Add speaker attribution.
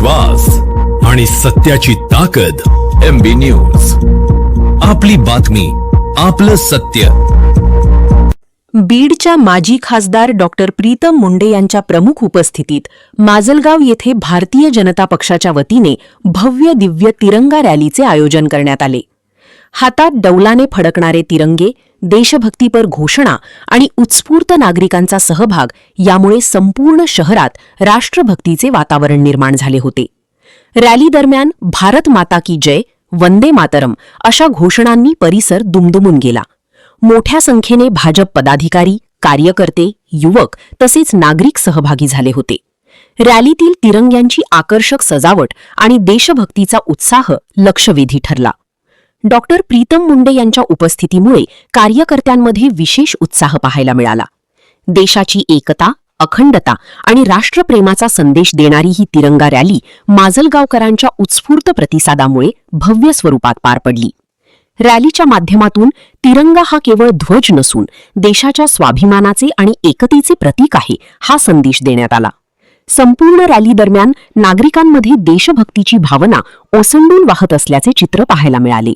Speaker 1: विश्वास आणि सत्याची ताकद. MB न्यूज, आपली बातमी, आपलं सत्य.
Speaker 2: बीडच्या माजी खासदार डॉक्टर प्रीतम मुंडे यांच्या प्रमुख उपस्थितीत माजलगाव येथे भारतीय जनता पक्षाच्या वतीने भव्य दिव्य तिरंगा रॅलीचे आयोजन करण्यात आले. हातात डौलाने फडकणारे तिरंगे, देशभक्तीपर घोषणा आणि उत्स्फूर्त नागरिकांचा सहभाग यामुळे संपूर्ण शहरात राष्ट्रभक्तीचे वातावरण निर्माण झाले होते. रॅली दरम्यान भारत माता की जय, वंदे मातरम अशा घोषणांनी परिसर दुमदुमून गेला. मोठ्या संख्येने भाजप पदाधिकारी, कार्यकर्ते, युवक तसेच नागरिक सहभागी झाले होते. रॅलीतील तिरंग्यांची आकर्षक सजावट आणि देशभक्तीचा उत्साह लक्षवेधी ठरला. डॉक्टर प्रीतम मुंडे यांच्या उपस्थितीमुळे कार्यकर्त्यांमध्ये विशेष उत्साह पाहायला मिळाला. देशाची एकता, अखंडता आणि राष्ट्रप्रेमाचा संदेश देणारी ही तिरंगा रॅली माजलगावकरांच्या उत्स्फूर्त प्रतिसादामुळे भव्य स्वरूपात पार पडली. रॅलीच्या माध्यमातून तिरंगा हा केवळ ध्वज नसून देशाच्या स्वाभिमानाचे आणि एकतेचे प्रतीक आहे, हा संदेश देण्यात आला. संपूर्ण रॅली दरम्यान नागरिकांमध्ये देशभक्तीची भावना ओसंडून वाहत असल्याचे चित्र पाहायला मिळाले.